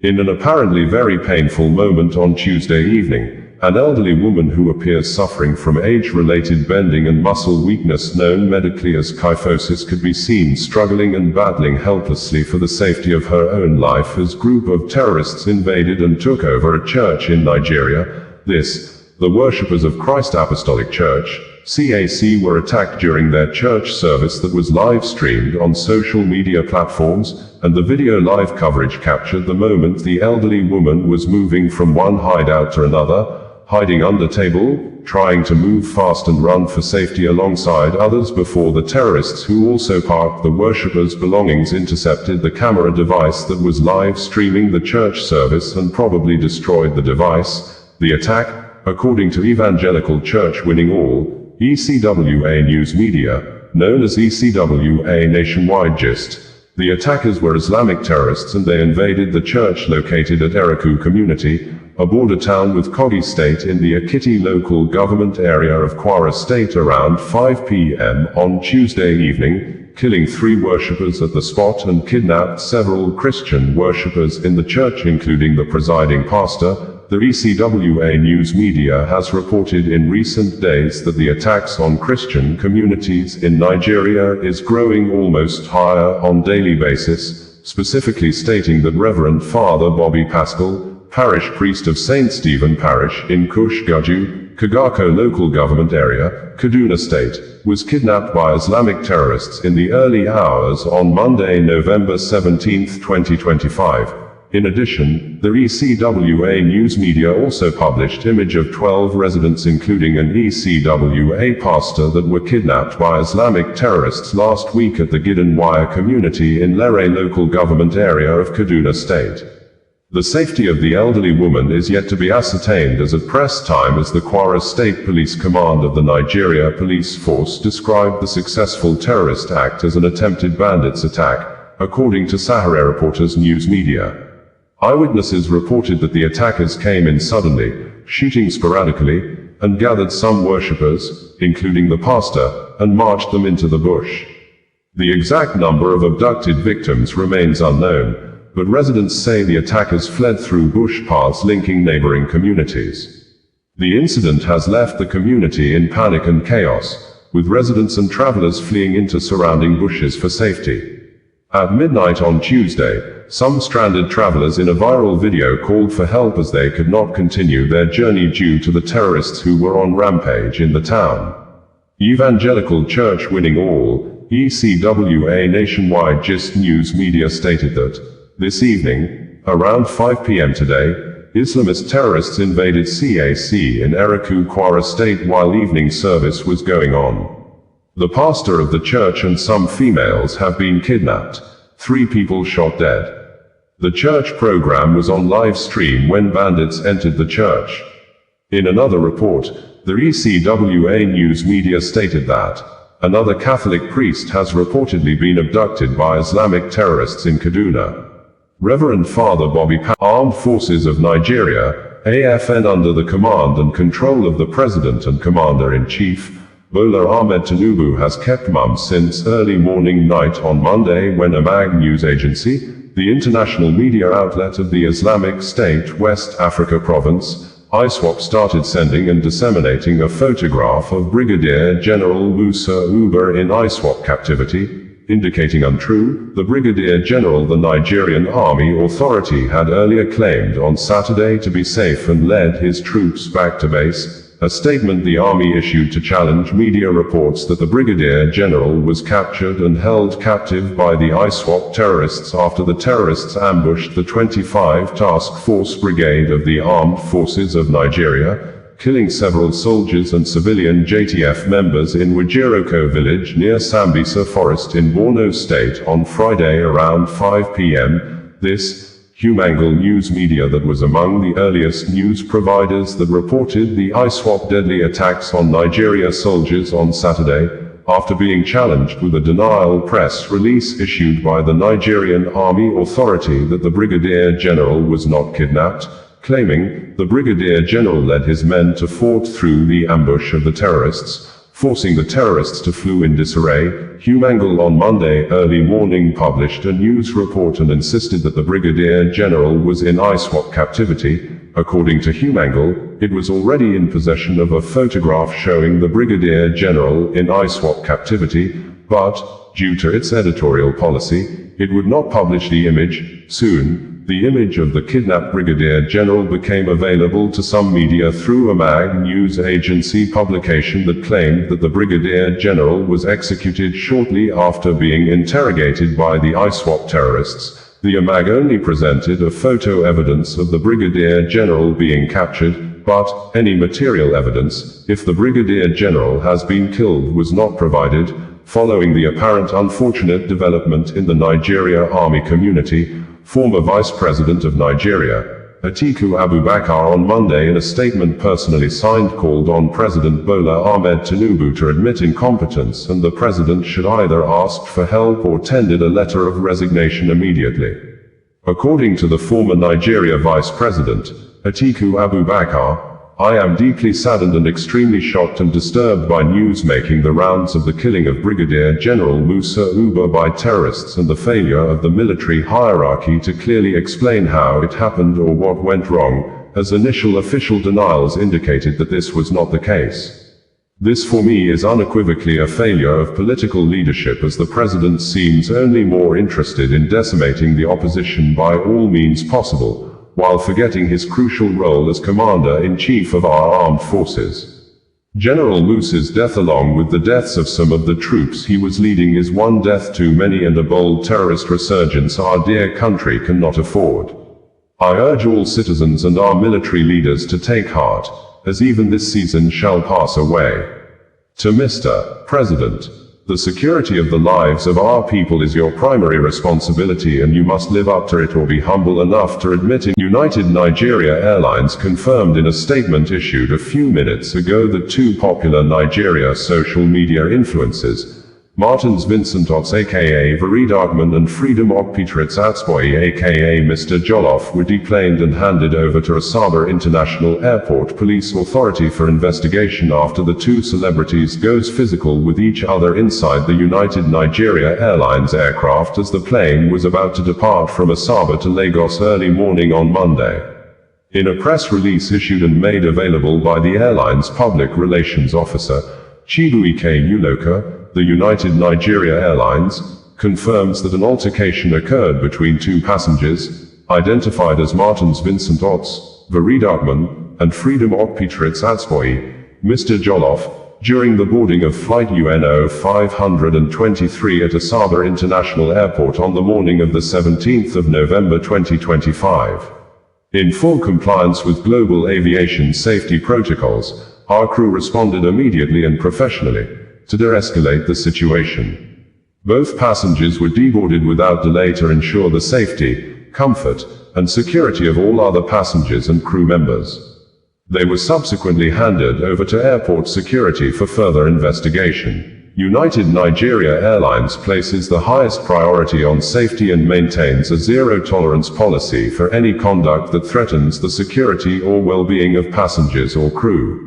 In an apparently very painful moment on Tuesday evening, an elderly woman who appears suffering from age-related bending and muscle weakness known medically as kyphosis could be seen struggling and battling helplessly for the safety of her own life as a group of terrorists invaded and took over a church in Nigeria. The worshippers of Christ Apostolic Church, CAC, were attacked during their church service that was live-streamed on social media platforms, and the video live coverage captured the moment the elderly woman was moving from one hideout to another, hiding under table, trying to move fast and run for safety alongside others before the terrorists, who also parked the worshippers' belongings, intercepted the camera device that was live streaming the church service and probably destroyed the device. The attack, according to Evangelical Church Winning All, ECWA News Media, known as ECWA Nationwide Gist. The attackers were Islamic terrorists and they invaded the church located at Eruku community, a border town with Kogi State in the Ekiti local government area of Kwara State around 5 p.m. on Tuesday evening, killing 3 worshippers at the spot and kidnapped several Christian worshippers in the church including the presiding pastor. The ECWA News Media has reported in recent days that the attacks on Christian communities in Nigeria is growing almost higher on daily basis, specifically stating that Reverend Father Bobby Pascal, parish priest of St. Stephen Parish in Kush Gaju, Kagako local government area, Kaduna State, was kidnapped by Islamic terrorists in the early hours on Monday, November 17, 2025. In addition, the ECWA News Media also published image of 12 residents including an ECWA pastor that were kidnapped by Islamic terrorists last week at the Gidanwaya community in Lere local government area of Kaduna State. The safety of the elderly woman is yet to be ascertained as at press time, as the Kwara State Police Command of the Nigeria Police Force described the successful terrorist act as an attempted bandits attack, according to Sahara Reporters News Media. Eyewitnesses reported that the attackers came in suddenly, shooting sporadically, and gathered some worshippers, including the pastor, and marched them into the bush. The exact number of abducted victims remains unknown, but residents say the attackers fled through bush paths linking neighboring communities. The incident has left the community in panic and chaos, with residents and travelers fleeing into surrounding bushes for safety. At midnight on Tuesday, some stranded travelers in a viral video called for help as they could not continue their journey due to the terrorists who were on rampage in the town. Evangelical Church Winning All, ECWA Nationwide Gist News Media stated that, this evening, around 5 p.m. today, Islamist terrorists invaded CAC in Eruku, Kwara State while evening service was going on. The pastor of the church and some females have been kidnapped, 3 people shot dead. The church program was on live stream when bandits entered the church. In another report, the ECWA News Media stated that another Catholic priest has reportedly been abducted by Islamic terrorists in Kaduna. Reverend Father Bobby Pascal, Armed Forces of Nigeria, AFN, under the command and control of the President and Commander-in-Chief, Bola Ahmed Tinubu, has kept mum since early morning night on Monday when a MAG news agency, the international media outlet of the Islamic State West Africa province, ISWAP, started sending and disseminating a photograph of Brigadier General Musa Uba in ISWAP captivity, indicating untrue. The Brigadier General, the Nigerian Army authority, had earlier claimed on Saturday to be safe and led his troops back to base. A statement the Army issued to challenge media reports that the Brigadier General was captured and held captive by the ISWAP terrorists after the terrorists ambushed the 25 Task Force Brigade of the Armed Forces of Nigeria, killing several soldiers and civilian JTF members in Wajiroko village near Sambisa Forest in Borno State on Friday around 5 p.m. This Humangal News Media that was among the earliest news providers that reported the ISWAP deadly attacks on Nigeria soldiers on Saturday, after being challenged with a denial press release issued by the Nigerian Army authority that the Brigadier General was not kidnapped, claiming the Brigadier General led his men to fort through the ambush of the terrorists. forcing the terrorists to flee in disarray. Humangle on Monday early morning published a news report and insisted that the Brigadier General was in ISWAP captivity. According to Humangle, it was already in possession of a photograph showing the Brigadier General in ISWAP captivity, but, due to its editorial policy, it would not publish the image. Soon, the image of the kidnapped Brigadier General became available to some media through a MAG news agency publication that claimed that the Brigadier General was executed shortly after being interrogated by the ISWAP terrorists. The MAG only presented a photo evidence of the Brigadier General being captured, but any material evidence, if the Brigadier General has been killed, was not provided. Following the apparent unfortunate development in the Nigerian Army community, former Vice President of Nigeria, Atiku Abubakar on Monday in a statement personally signed called on President Bola Ahmed Tinubu to admit incompetence and the president should either ask for help or tendered a letter of resignation immediately. According to the former Nigeria Vice President, Atiku Abubakar, I am deeply saddened and extremely shocked and disturbed by news making the rounds of the killing of Brigadier General Musa Uba by terrorists and the failure of the military hierarchy to clearly explain how it happened or what went wrong, as initial official denials indicated that this was not the case. This for me is unequivocally a failure of political leadership, as the president seems only more interested in decimating the opposition by all means possible, while forgetting his crucial role as Commander-in-Chief of our armed forces. General Musa's death, along with the deaths of some of the troops he was leading, is one death too many and a bold terrorist resurgence our dear country cannot afford. I urge all citizens and our military leaders to take heart, as even this season shall pass away. To Mr. President, the security of the lives of our people is your primary responsibility and you must live up to it or be humble enough to admit it. United Nigeria Airlines confirmed in a statement issued a few minutes ago that two popular Nigeria social media influencers, Martins Vincent Ots aka Veridagman and Freedom Okpitritz Atsboy aka Mr. Jollof, were deplaned and handed over to Asaba International Airport Police Authority for investigation after the two celebrities goes physical with each other inside the United Nigeria Airlines aircraft as the plane was about to depart from Asaba to Lagos early morning on Monday. In a press release issued and made available by the airline's public relations officer, Chibuike Uloka, the United Nigeria Airlines confirms that an altercation occurred between two passengers, identified as Martins Vincent Ots, Veridagman, and Freedom Okpitritz Atsboy, Mr. Jollof, during the boarding of Flight UNO 523 at Asaba International Airport on the morning of the 17th of November 2025. In full compliance with global aviation safety protocols, our crew responded immediately and professionally to de-escalate the situation. Both passengers were deboarded without delay to ensure the safety, comfort, and security of all other passengers and crew members. They were subsequently handed over to airport security for further investigation. United Nigeria Airlines places the highest priority on safety and maintains a zero-tolerance policy for any conduct that threatens the security or well-being of passengers or crew.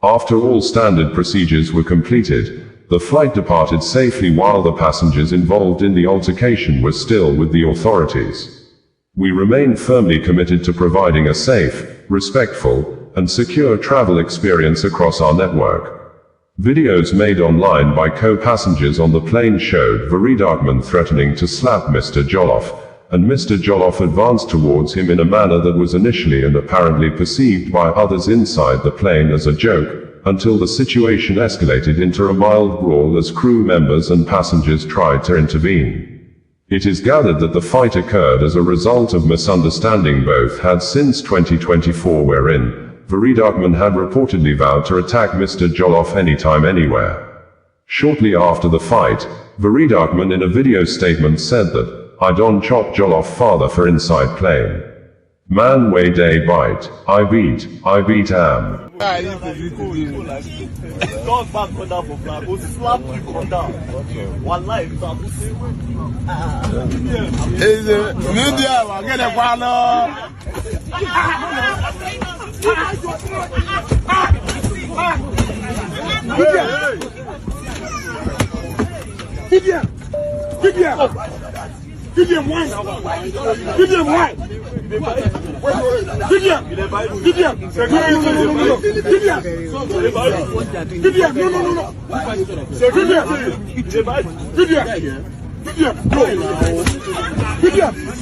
After all standard procedures were completed, the flight departed safely while the passengers involved in the altercation were still with the authorities. We remain firmly committed to providing a safe, respectful, and secure travel experience across our network. Videos made online by co-passengers on the plane showed Veridagman threatening to slap Mr. Jollof, and Mr. Jollof advanced towards him in a manner that was initially and apparently perceived by others inside the plane as a joke, until the situation escalated into a mild brawl as crew members and passengers tried to intervene. It is gathered that the fight occurred as a result of misunderstanding both had since 2024, wherein Veridagman had reportedly vowed to attack Mr. Jollof anytime anywhere. Shortly after the fight, Veridagman in a video statement said that, I don't chop Jollof father for inside plane. Man way day bite, I beat am. Dog back on that for flag, will slap you on that. One life, is it? Media, get a wallet.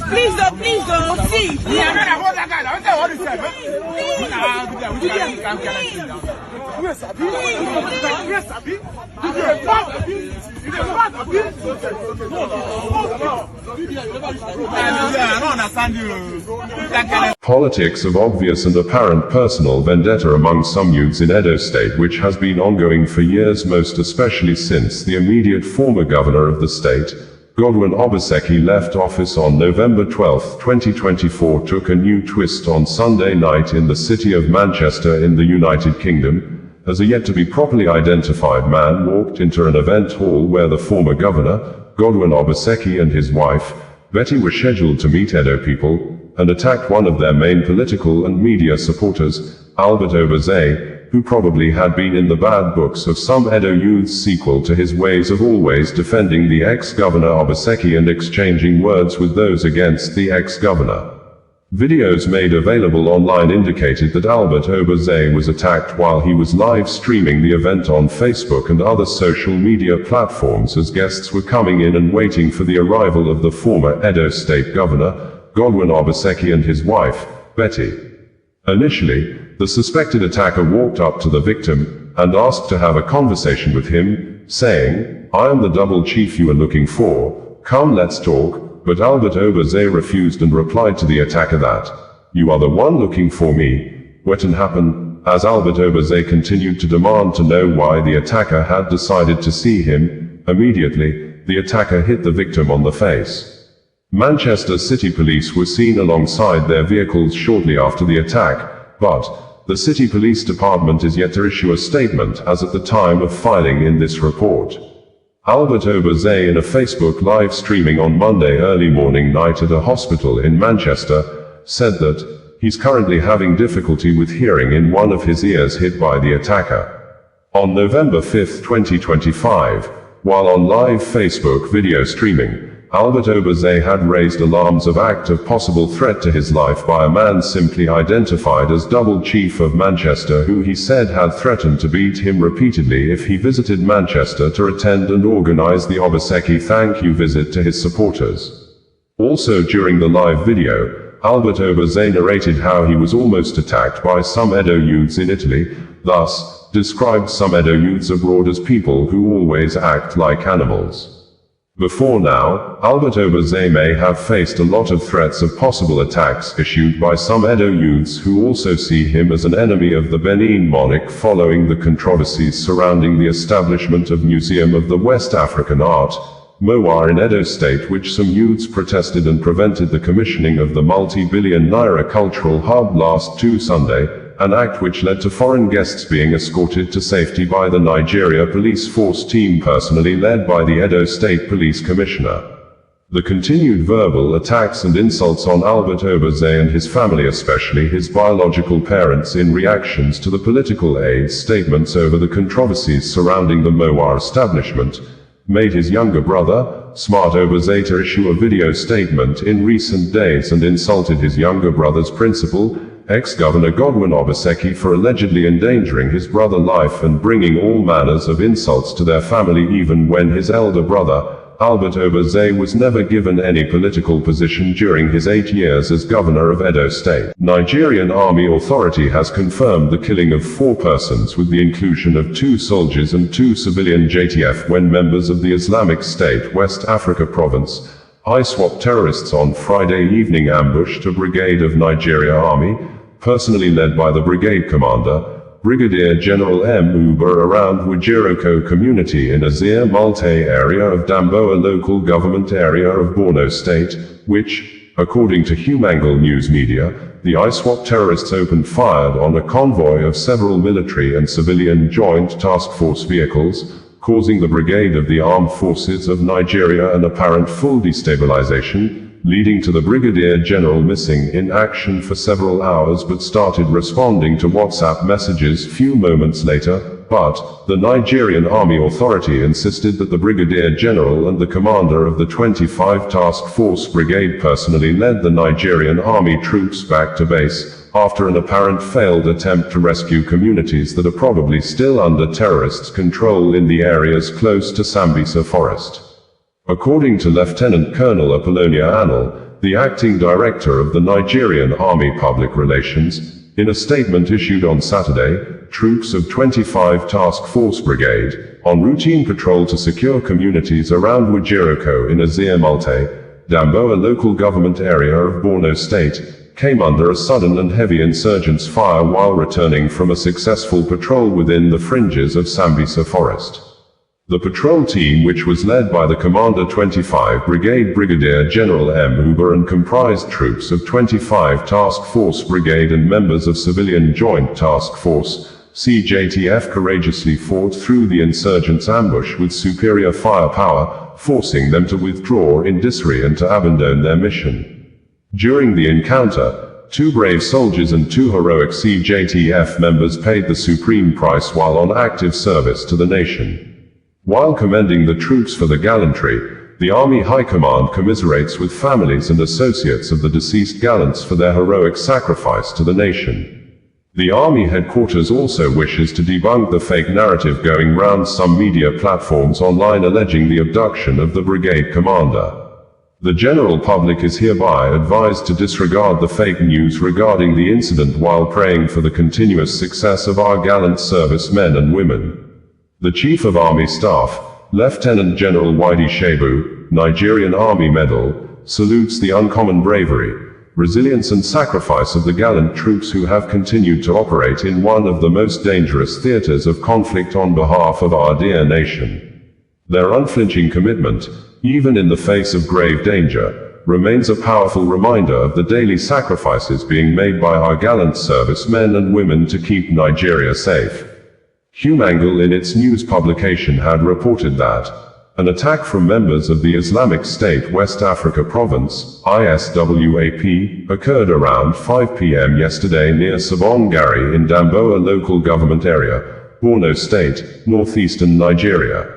Please don't, see. Politics of obvious and apparent personal vendetta among some youths in Edo State, which has been ongoing for years, most especially since the immediate former governor of the state, Godwin Obaseki, left office on November 12, 2024, took a new twist on Sunday night in the city of Manchester in the United Kingdom, as a yet-to-be properly identified man walked into an event hall where the former governor, Godwin Obaseki, and his wife, Betty, were scheduled to meet Edo people, and attacked one of their main political and media supporters, Albert Obaze, who probably had been in the bad books of some Edo youth's sequel to his ways of always defending the ex-governor Obaseki and exchanging words with those against the ex-governor. Videos made available online indicated that Albert Obaze was attacked while he was live streaming the event on Facebook and other social media platforms as guests were coming in and waiting for the arrival of the former Edo State Governor, Godwin Obaseki, and his wife, Betty. Initially, the suspected attacker walked up to the victim and asked to have a conversation with him, saying, "I am the double chief you are looking for, come let's talk," but Albert Obaze refused and replied to the attacker that, "You are the one looking for me." What happened? As Albert Obaze continued to demand to know why the attacker had decided to see him, immediately, the attacker hit the victim on the face. Manchester City Police were seen alongside their vehicles shortly after the attack, but the City Police Department is yet to issue a statement as at the time of filing in this report. Albert Obaze, in a Facebook live streaming on Monday early morning night at a hospital in Manchester, said that he's currently having difficulty with hearing in one of his ears hit by the attacker. On November 5, 2025, while on live Facebook video streaming, Albert Obaze had raised alarms of act of possible threat to his life by a man simply identified as Double Chief of Manchester, who he said had threatened to beat him repeatedly if he visited Manchester to attend and organize the Obaseki thank you visit to his supporters. Also during the live video, Albert Obaze narrated how he was almost attacked by some Edo youths in Italy, thus described some Edo youths abroad as people who always act like animals. Before now, Albert Obaze may have faced a lot of threats of possible attacks issued by some Edo youths who also see him as an enemy of the Benin monarch following the controversies surrounding the establishment of Museum of the West African Art, MOWA, in Edo State, which some youths protested and prevented the commissioning of the multi-billion naira cultural hub last Sunday, an act which led to foreign guests being escorted to safety by the Nigeria police force team personally led by the Edo State Police Commissioner. The continued verbal attacks and insults on Albert Obaze and his family, especially his biological parents, in reactions to the political aide's statements over the controversies surrounding the MOWA establishment, made his younger brother, Smart Obaze, to issue a video statement in recent days and insulted his younger brother's principal, ex-Governor Godwin Obaseki, for allegedly endangering his brother's life and bringing all manners of insults to their family, even when his elder brother, Albert Obaze, was never given any political position during his 8 years as governor of Edo State. Nigerian Army Authority has confirmed the killing of 4 persons with the inclusion of 2 soldiers and 2 civilian JTF when members of the Islamic State West Africa Province ISWAP terrorists on Friday evening ambushed a brigade of Nigerian Army, personally led by the brigade commander, Brigadier General M. Uber, around Wajiroko community in Azir Multe area of Damboa local government area of Borno State, which, according to Humangal News Media, the ISWAP terrorists opened fire on a convoy of several military and civilian joint task force vehicles, causing the brigade of the armed forces of Nigeria an apparent full destabilization, leading to the Brigadier General missing in action for several hours but started responding to WhatsApp messages few moments later, but the Nigerian Army Authority insisted that the Brigadier General and the commander of the 25 Task Force Brigade personally led the Nigerian Army troops back to base, after an apparent failed attempt to rescue communities that are probably still under terrorists' control in the areas close to Sambisa Forest. According to Lieutenant Colonel Apollonia Anil, the acting director of the Nigerian Army Public Relations, in a statement issued on Saturday, troops of 25 Task Force Brigade, on routine patrol to secure communities around Wajiroko in Azir Multe, Damboa local government area of Borno State, came under a sudden and heavy insurgents' fire while returning from a successful patrol within the fringes of Sambisa Forest. The patrol team, which was led by the Commander 25 Brigade Brigadier General M. Uber and comprised troops of 25 Task Force Brigade and members of Civilian Joint Task Force, CJTF, courageously fought through the insurgents' ambush with superior firepower, forcing them to withdraw in disarray and to abandon their mission. During the encounter, 2 brave soldiers and 2 heroic CJTF members paid the supreme price while on active service to the nation. While commending the troops for the gallantry, the Army High Command commiserates with families and associates of the deceased gallants for their heroic sacrifice to the nation. The Army headquarters also wishes to debunk the fake narrative going round some media platforms online alleging the abduction of the brigade commander. The general public is hereby advised to disregard the fake news regarding the incident while praying for the continuous success of our gallant servicemen and women. The Chief of Army Staff, Lieutenant General Wide Shebu, Nigerian Army Medal, salutes the uncommon bravery, resilience and sacrifice of the gallant troops who have continued to operate in one of the most dangerous theaters of conflict on behalf of our dear nation. Their unflinching commitment, even in the face of grave danger, remains a powerful reminder of the daily sacrifices being made by our gallant servicemen and women to keep Nigeria safe. Humangle in its news publication had reported that an attack from members of the Islamic State West Africa Province, ISWAP, occurred around 5 p.m. yesterday near Sabongari in Damboa local government area, Borno State, northeastern Nigeria.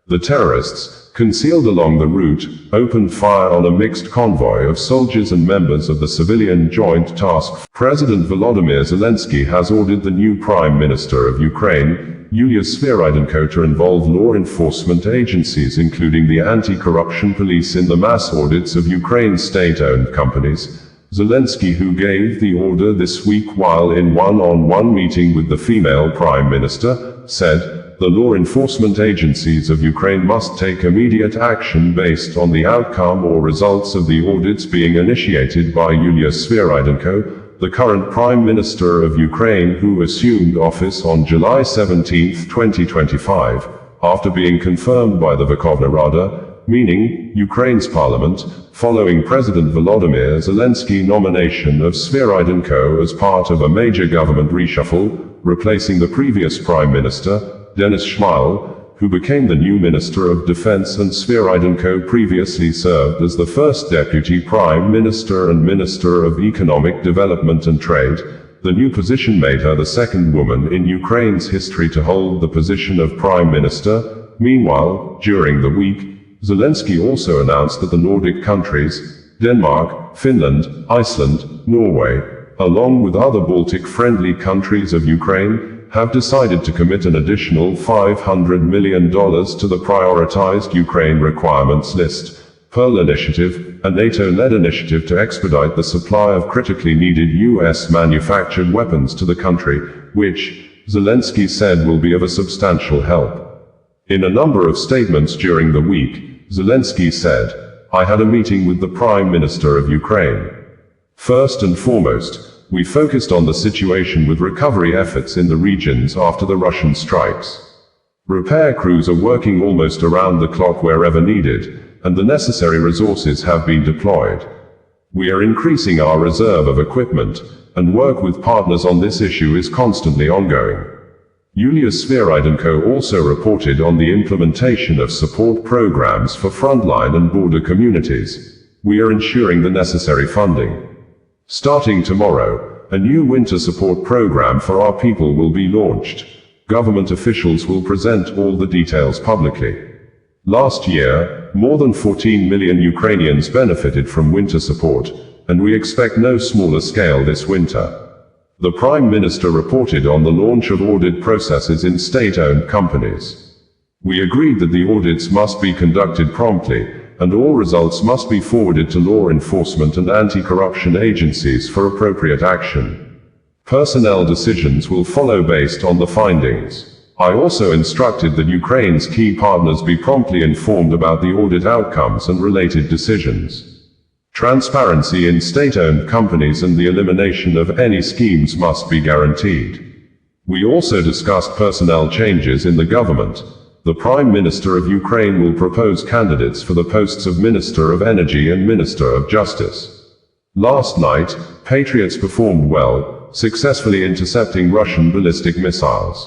The terrorists, concealed along the route, opened fire on a mixed convoy of soldiers and members of the Civilian Joint Task Force. President Volodymyr Zelensky has ordered the new Prime Minister of Ukraine, Yulia Sviridenko, to involve law enforcement agencies including the anti-corruption police in the mass audits of Ukraine's state-owned companies. Zelensky, who gave the order this week while in one-on-one meeting with the female Prime Minister, said, "The law enforcement agencies of Ukraine must take immediate action based on the outcome or results of the audits being initiated by Yulia Sviridenko, the current Prime Minister of Ukraine, who assumed office on July 17, 2025, after being confirmed by the Verkhovna Rada, meaning Ukraine's parliament, following President Volodymyr Zelensky's nomination of Sviridenko as part of a major government reshuffle, replacing the previous Prime Minister, Denis Shmyhal, who became the new Minister of Defense, and Sviridenko previously served as the first Deputy Prime Minister and Minister of Economic Development and Trade. The new position made her the second woman in Ukraine's history to hold the position of Prime Minister. Meanwhile, during the week, Zelensky also announced that the Nordic countries, Denmark, Finland, Iceland, Norway, along with other Baltic-friendly countries of Ukraine, have decided to commit an additional $500 million to the prioritized Ukraine requirements list, Pearl Initiative, a NATO-led initiative to expedite the supply of critically needed US-manufactured weapons to the country, which, Zelensky said, will be of a substantial help. In a number of statements during the week, Zelensky said, "I had a meeting with the Prime Minister of Ukraine. First and foremost, we focused on the situation with recovery efforts in the regions after the Russian strikes. Repair crews are working almost around the clock wherever needed, and the necessary resources have been deployed. We are increasing our reserve of equipment, and work with partners on this issue is constantly ongoing." Yulia Sviridenko also reported on the implementation of support programs for frontline and border communities. "We are ensuring the necessary funding. Starting tomorrow, a new winter support program for our people will be launched. Government officials will present all the details publicly. Last year, more than 14 million Ukrainians benefited from winter support, and we expect no smaller scale this winter. The Prime Minister reported on the launch of audit processes in state-owned companies. We agreed that the audits must be conducted promptly, and all results must be forwarded to law enforcement and anti-corruption agencies for appropriate action. Personnel decisions will follow based on the findings. I also instructed that Ukraine's key partners be promptly informed about the audit outcomes and related decisions. Transparency in state-owned companies and the elimination of any schemes must be guaranteed. We also discussed personnel changes in the government. The Prime Minister of Ukraine will propose candidates for the posts of Minister of Energy and Minister of Justice. Last night, patriots performed well, successfully intercepting Russian ballistic missiles.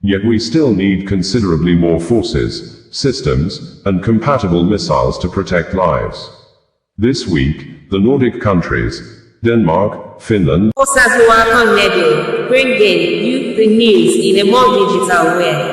Yet we still need considerably more forces, systems, and compatible missiles to protect lives. This week, the Nordic countries, Denmark, Finland, After-ISWAP-Ambushed, bringing you the news in a more digital way.